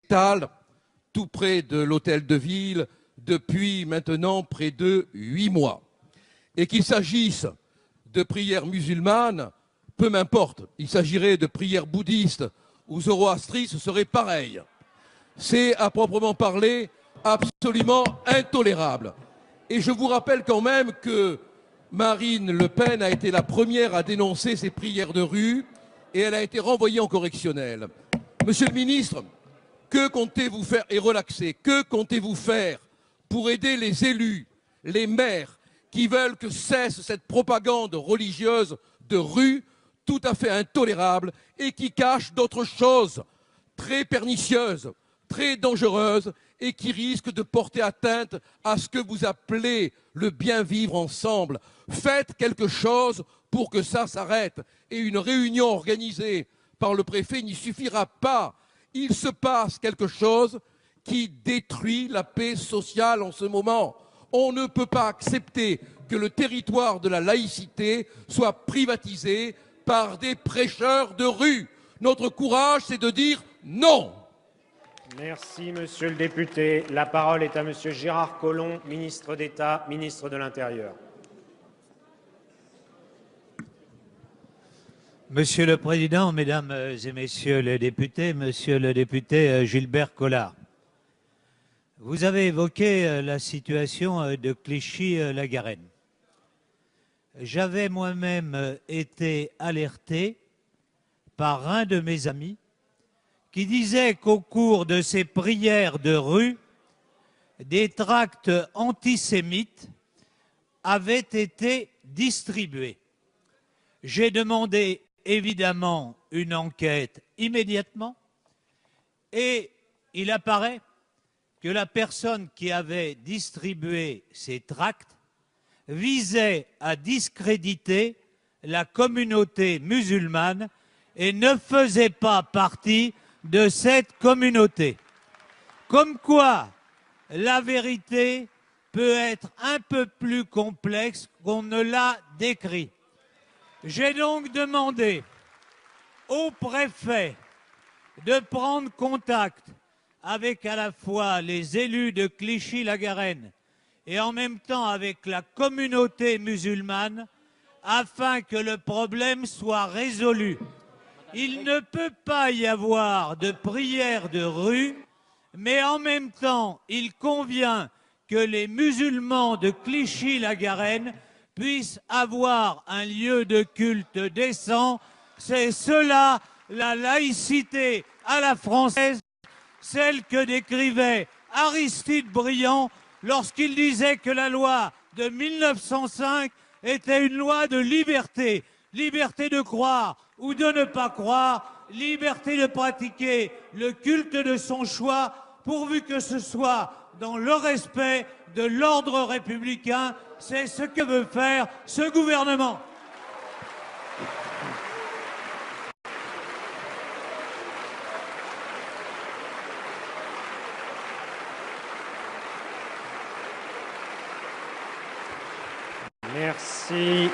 Talles, tout près de l'hôtel de ville, depuis maintenant près de 8 mois. Et qu'il s'agisse de prières musulmanes, peu m'importe, il s'agirait de prières bouddhistes ou zoroastristes, ce serait pareil. C'est à proprement parler absolument intolérable. Et je vous rappelle quand même que Marine Le Pen a été la première à dénoncer ces prières de rue et elle a été renvoyée en correctionnel. Monsieur le ministre, que comptez-vous faire et relaxer? Que comptez-vous faire pour aider les élus, les maires qui veulent que cesse cette propagande religieuse de rue tout à fait intolérable et qui cache d'autres choses très pernicieuses, très dangereuses et qui risquent de porter atteinte à ce que vous appelez le bien vivre ensemble? Faites quelque chose pour que ça s'arrête. Et une réunion organisée par le préfet n'y suffira pas. Il se passe quelque chose qui détruit la paix sociale en ce moment. On ne peut pas accepter que le territoire de la laïcité soit privatisé par des prêcheurs de rue. Notre courage, c'est de dire non. Merci, monsieur le député. La parole est à monsieur Gérard Collomb, ministre d'État, ministre de l'Intérieur. Monsieur le Président, Mesdames et Messieurs les députés, Monsieur le député Gilbert Collard, vous avez évoqué la situation de Clichy-la-Garenne. J'avais moi-même été alerté par un de mes amis qui disait qu'au cours de ces prières de rue, des tracts antisémites avaient été distribués. J'ai demandé évidemment une enquête immédiatement et il apparaît que la personne qui avait distribué ces tracts visait à discréditer la communauté musulmane et ne faisait pas partie de cette communauté. Comme quoi, la vérité peut être un peu plus complexe qu'on ne l'a décrit. J'ai donc demandé au préfet de prendre contact avec à la fois les élus de Clichy-la-Garenne et en même temps avec la communauté musulmane afin que le problème soit résolu. Il ne peut pas y avoir de prière de rue, mais en même temps, il convient que les musulmans de Clichy-la-Garenne puissent avoir un lieu de culte décent. C'est cela la laïcité à la française, celle que décrivait Aristide Briand lorsqu'il disait que la loi de 1905 était une loi de liberté. Liberté de croire ou de ne pas croire, liberté de pratiquer le culte de son choix, pourvu que ce soit dans le respect de l'ordre républicain. C'est ce que veut faire ce gouvernement. Merci.